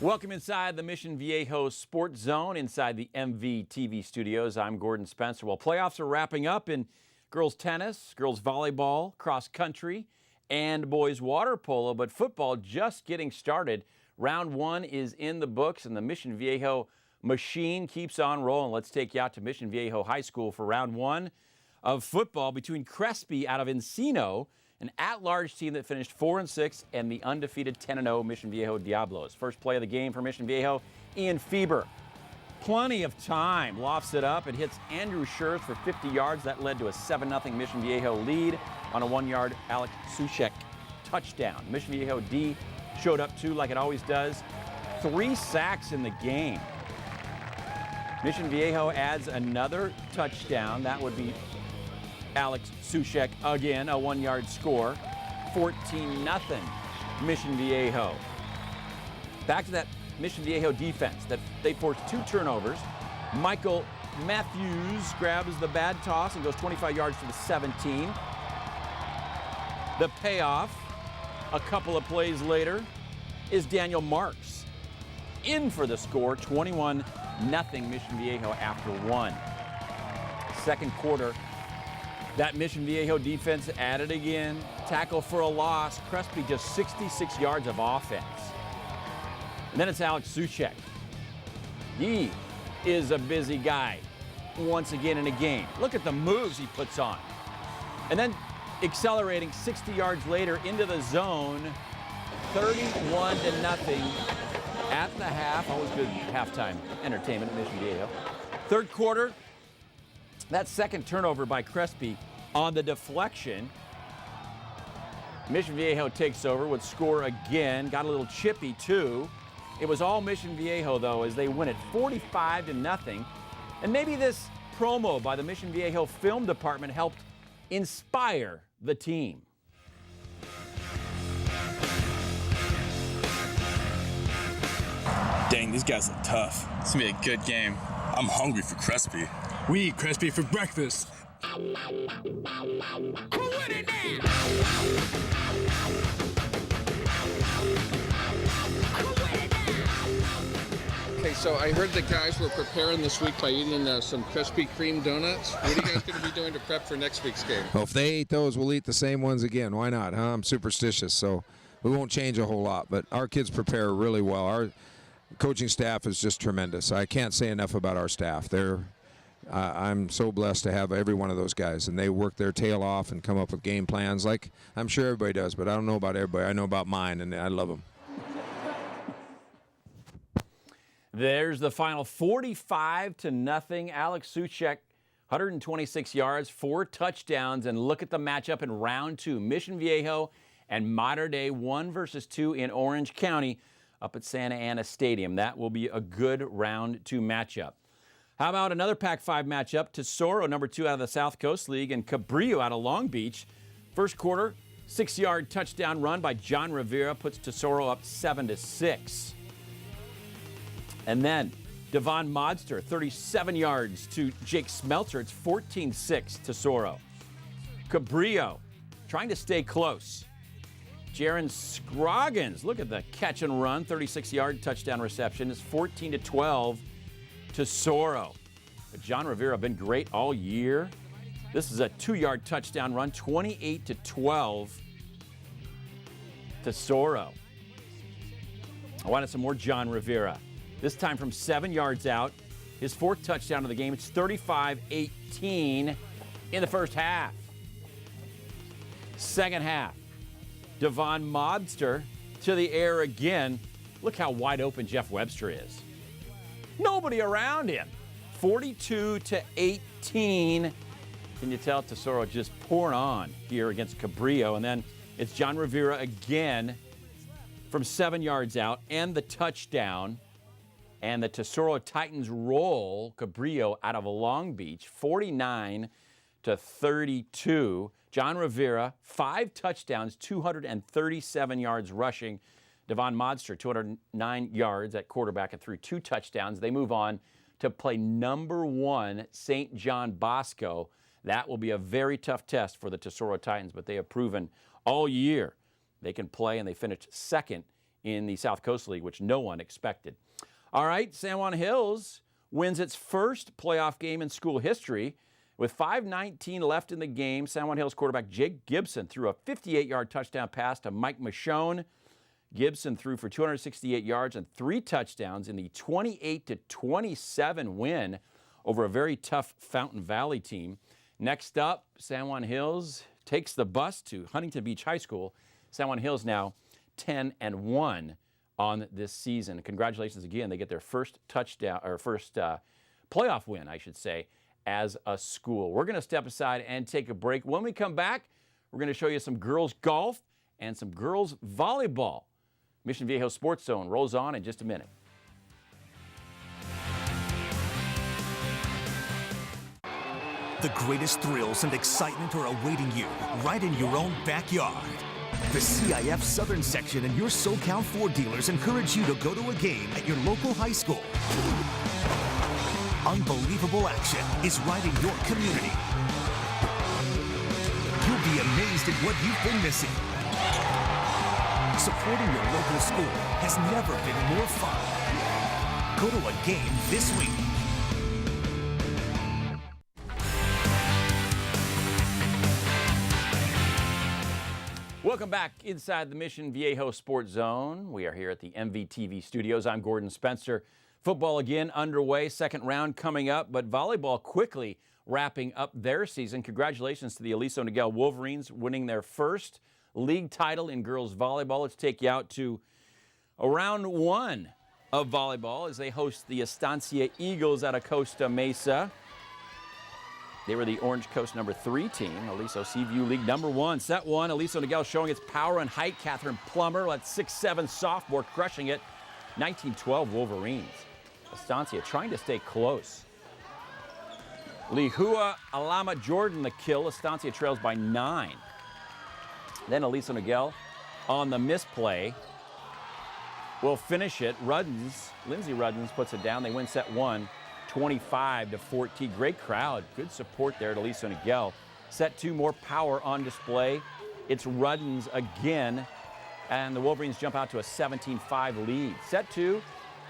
Welcome inside the Mission Viejo Sports Zone inside the Mvtv studios. I'm Gordon Spencer. Well, playoffs are wrapping up in girls tennis, girls volleyball, cross country, and boys water polo, but football just getting started. Round one is in the books, and the Mission Viejo machine keeps on rolling. Let's take you out to Mission Viejo High School for round one of football between Crespi out of Encino, an at-large team that finished 4-6, and the undefeated 10-0 Mission Viejo Diablos. First play of the game for Mission Viejo, Ian Fieber. Plenty of time, lofts it up and hits Andrew Scherz for 50 yards. That led to a 7-0 Mission Viejo lead on a 1-yard Alex Suchek touchdown. Mission Viejo D showed up too, like it always does. 3 sacks in the game. Mission Viejo adds another touchdown. That would be Alex Suchek again, a 1-yard score. 14-0 Mission Viejo. Back to that Mission Viejo defense that they forced 2 turnovers. Michael Matthews grabs the bad toss and goes 25 yards to the 17. The payoff, a couple of plays later, is Daniel Marks in for the score, 21-0 Mission Viejo after 1. Second quarter, that Mission Viejo defense at it again. Tackle for a loss. Crespi just 66 yards of offense. And then it's Alex Suchek. He is a busy guy once again in a game. Look at the moves he puts on. And then accelerating 60 yards later into the zone. 31-0 at the half. Always good halftime entertainment at Mission Viejo. Third quarter, that second turnover by Crespi on the deflection. Mission Viejo takes over, would score again. Got a little chippy too. It was all Mission Viejo though as they win it 45-0. And maybe this promo by the Mission Viejo film department helped inspire the team. Dang, these guys are tough. It's gonna be a good game. I'm hungry for Crespi. We eat Crespi for breakfast. Okay, so I heard the guys were preparing this week by eating some Crespi cream donuts. What are you guys going to be doing to prep for next week's game? Well, if they ate those, we'll eat the same ones again. Why not, huh? I'm superstitious, so we won't change a whole lot. But our kids prepare really well. Our coaching staff is just tremendous. I can't say enough about our staff. I'm so blessed to have every one of those guys, and they work their tail off and come up with game plans like I'm sure everybody does, but I don't know about everybody. I know about mine, and I love them. There's the final 45-0. Alex Suchek, 126 yards, 4 touchdowns, and look at the matchup in round 2. Mission Viejo and Mater Dei 1 versus 2 in Orange County up at Santa Ana Stadium. That will be a good round 2 matchup. How about another Pac-5 matchup? Tesoro, number 2 out of the South Coast League, and Cabrillo out of Long Beach. First quarter, 6-yard touchdown run by John Rivera puts Tesoro up 7-6. And then Devon Modster, 37 yards to Jake Smelter. It's 14-6 Tesoro. Cabrillo trying to stay close. Jaron Scroggins, look at the catch and run, 36-yard touchdown reception. It's 14-12 Tesoro. But John Rivera been great all year. This is a 2-yard touchdown run, 28-12 Tesoro. I wanted some more John Rivera. This time from 7 yards out. His 4th touchdown of the game. It's 35-18 in the first half. Second half. Devon Modster to the air again. Look how wide open Jeff Webster is. Nobody around him. 42-18. Can you tell Tesoro just pouring on here against Cabrillo? And then it's John Rivera again from 7 yards out and the touchdown. And the Tesoro Titans roll Cabrillo out of Long Beach, 49-32. John Rivera, 5 touchdowns, 237 yards rushing. Devon Modster, 209 yards at quarterback and threw 2 touchdowns. They move on to play number 1 St. John Bosco. That will be a very tough test for the Tesoro Titans, but they have proven all year they can play, and they finished second in the South Coast League, which no one expected. All right, San Juan Hills wins its first playoff game in school history. With 5:19 left in the game, San Juan Hills quarterback Jake Gibson threw a 58-yard touchdown pass to Mike Michonne. Gibson threw for 268 yards and 3 touchdowns in the 28-27 win over a very tough Fountain Valley team. Next up, San Juan Hills takes the bus to Huntington Beach High School. San Juan Hills now 10-1 on this season. Congratulations again. They get their first touchdown, or first playoff win, I should say, as a school. We're going to step aside and take a break. When we come back, we're going to show you some girls golf and some girls volleyball. Mission Viejo Sports Zone rolls on in just a minute. The greatest thrills and excitement are awaiting you right in your own backyard. The CIF Southern Section and your SoCal Ford dealers encourage you to go to a game at your local high school. Unbelievable action is right in your community. You'll be amazed at what you've been missing. Supporting your local school has never been more fun. Go to a game this week. Welcome back inside the Mission Viejo Sports Zone. We are here at the Mvtv studios. I'm Gordon Spencer. Football again underway, second round coming up, but volleyball quickly wrapping up their season. Congratulations to the Alisso Niguel Wolverines winning their first league title in girls volleyball. Let's take you out to round 1 of volleyball as they host the Estancia Eagles out of Costa Mesa. They were the Orange Coast number 3 team. Aliso Seaview League number 1. Set 1, Aliso Niguel showing its power and height. Catherine Plummer, that's 6'7" sophomore, crushing it. 19-12 Wolverines. Estancia trying to stay close. Lihua Alama Jordan the kill. Estancia trails by 9. Then Aliso Niguel on the misplay will finish it. Lindsay Ruddens puts it down. They win set 1, 25-14. Great crowd. Good support there at Aliso Niguel. Set 2, more power on display. It's Ruddens again, and the Wolverines jump out to a 17-5 lead. Set 2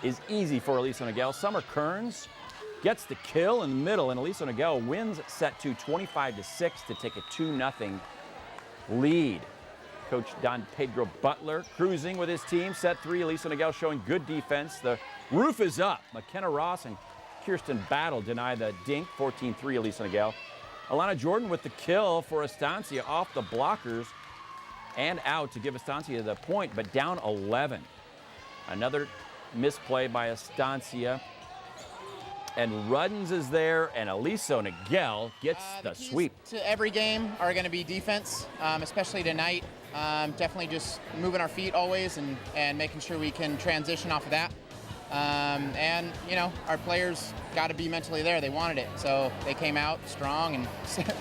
is easy for Aliso Niguel. Summer Kearns gets the kill in the middle, and Aliso Niguel wins set 2, 25-6 to take a 2-0 lead. Coach Don Pedro Butler cruising with his team. Set 3, Aliso Niguel showing good defense. The roof is up. McKenna Ross and Kirsten Battle deny the dink. 14-3 Aliso Niguel. Alana Jordan with the kill for Estancia off the blockers and out to give Estancia the point, but down 11. Another misplay by Estancia. And Ruddens is there, and Aliso Niguel gets the sweep. To every game are going to be defense, especially tonight. Definitely just moving our feet always and making sure we can transition off of that. And, you know, our players got to be mentally there. They wanted it, so they came out strong and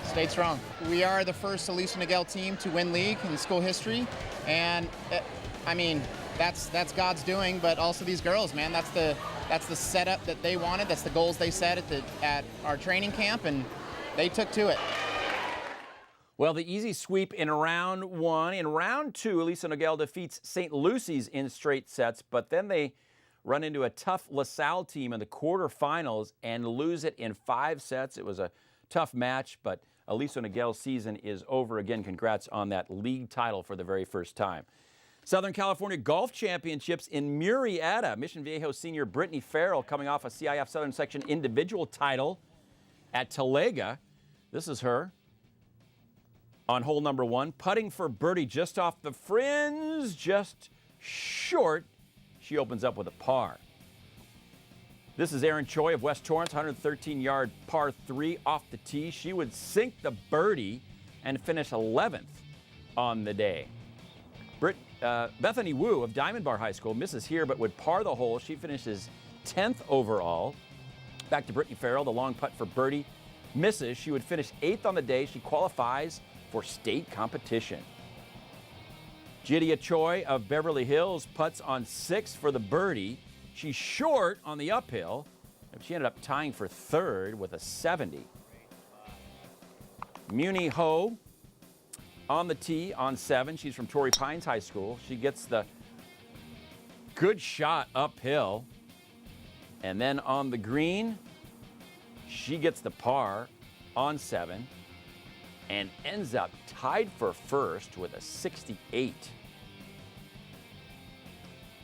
stayed strong. We are the first Aliso Niguel team to win league in school history, and, I mean, that's God's doing, but also these girls, man, that's the setup that they wanted. That's the goals they set at our training camp, and they took to it. Well, the easy sweep in round 1. In round 2, Aliso Niguel defeats St. Lucy's in straight sets, but then they run into a tough LaSalle team in the quarterfinals and lose it in 5 sets. It was a tough match, but Aliso Niguel's season is over. Again, congrats on that league title for the very first time. Southern California Golf Championships in Murrieta. Mission Viejo senior Brittany Farrell coming off a CIF Southern Section individual title at Talega. This is her on hole number 1, putting for birdie just off the fringe, just short. She opens up with a par. This is Erin Choi of West Torrance, 113-yard par 3 off the tee. She would sink the birdie and finish 11th on the day. Bethany Wu of Diamond Bar High School misses here, but would par the hole. She finishes 10th overall. Back to Brittany Farrell, the long putt for birdie. Misses. She would finish 8th on the day. She qualifies for state competition. Jidia Choi of Beverly Hills putts on 6 for the birdie. She's short on the uphill. She ended up tying for 3rd with a 70. Muni Ho on the tee on 7. She's from Torrey Pines High School. She gets the Good shot uphill. And then on the green, she gets the par on 7 and ends up tied for first with a 68.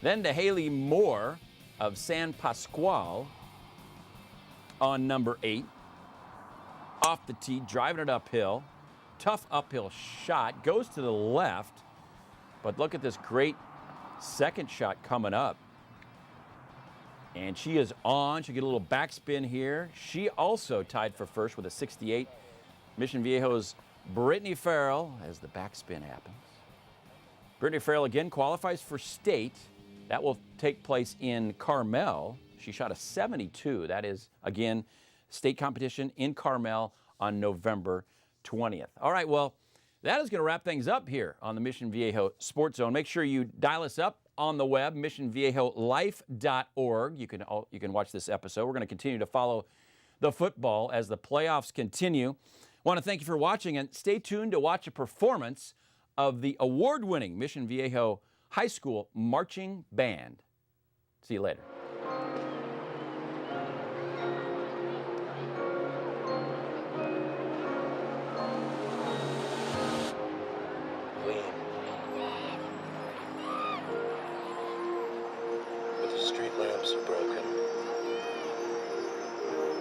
Then to Haley Moore of San Pasqual on number 8. Off the tee, driving it uphill. Tough uphill shot, goes to the left. But look at this great second shot coming up. And she is on. She'll get a little backspin here. She also tied for first with a 68. Mission Viejo's Brittany Farrell as the backspin happens. Brittany Farrell again qualifies for state. That will take place in Carmel. She shot a 72. That is, again, state competition in Carmel on November 20th. All right, well, that is going to wrap things up here on the Mission Viejo Sports Zone. Make sure you dial us up on the web, missionviejolife.org. You can watch this episode. We're going to continue to follow the football as the playoffs continue. I want to thank you for watching, and stay tuned to watch a performance of the award-winning Mission Viejo High School Marching Band. See you later. Lamps are broken.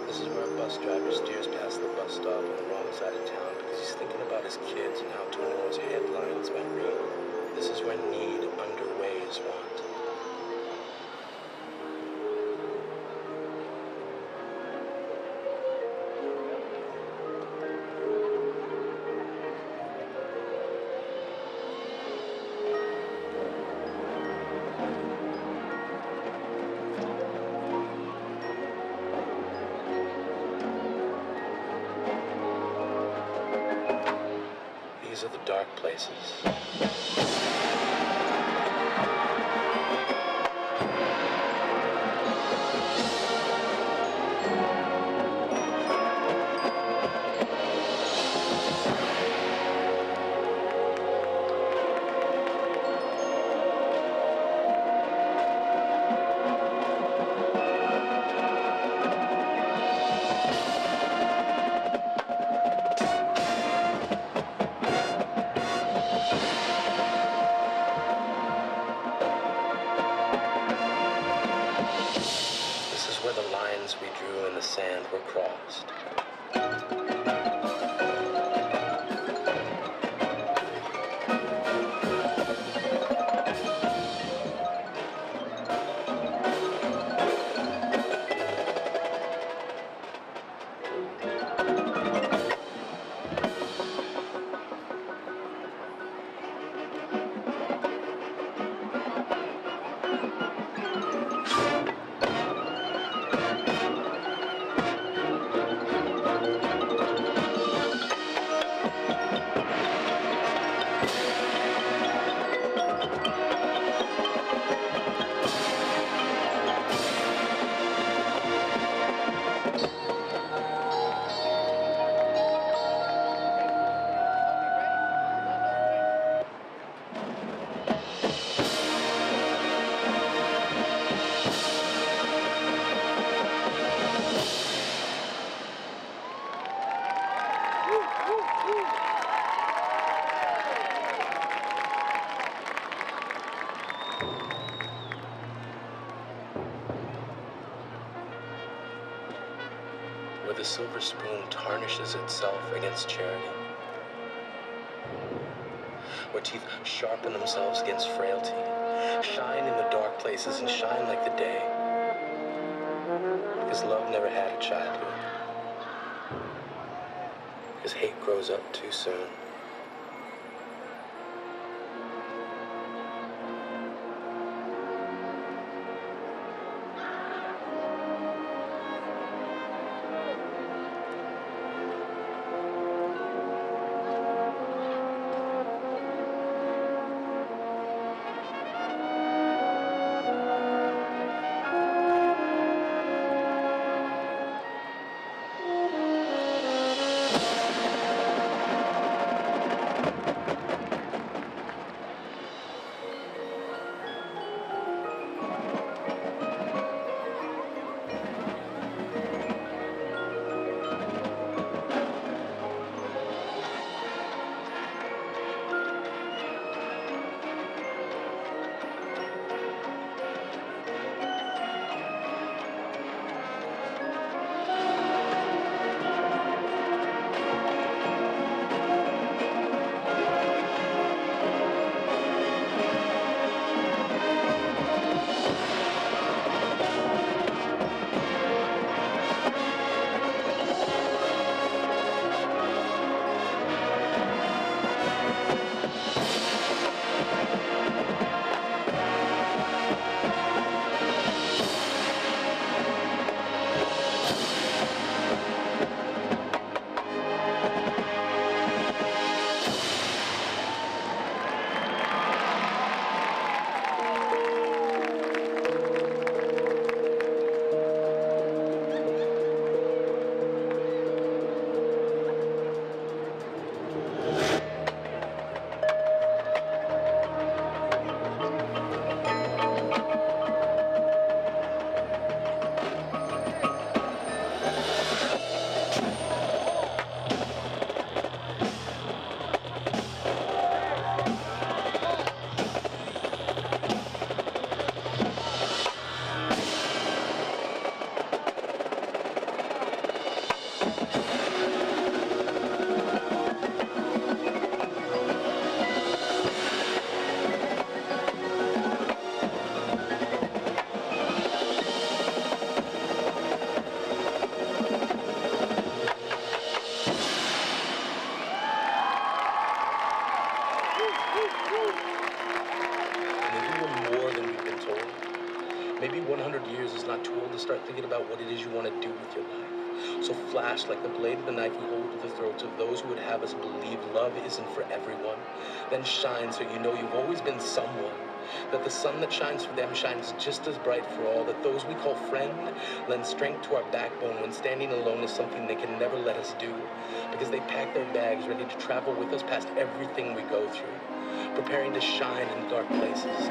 This is where a bus driver steers past the bus stop on the wrong side of town because he's thinking about his kids and how tomorrow's headlines might read. This is where need underweighs want. These are the dark places. We drew in the sand were crossed. Where the silver spoon tarnishes itself against charity. Where teeth sharpen themselves against frailty. Shine in the dark places and shine like the day. Because love never had a childhood. Because hate grows up too soon. Maybe we're more than we've been told. Maybe 100 years is not too old to start thinking about what it is you want to do with your life. So flash like the blade of the knife we hold to the throats of those who would have us believe love isn't for everyone. Then shine so you know you've always been someone. That the sun that shines for them shines just as bright for all. That those we call friend lend strength to our backbone when standing alone is something they can never let us do. Because they pack their bags ready to travel with us past everything we go through. Preparing to shine in dark places.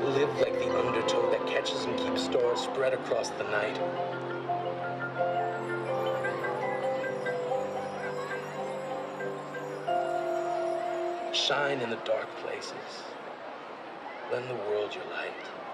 Live like the undertow that catches and keeps stars spread across the night. Shine in the dark places. Lend the world your light.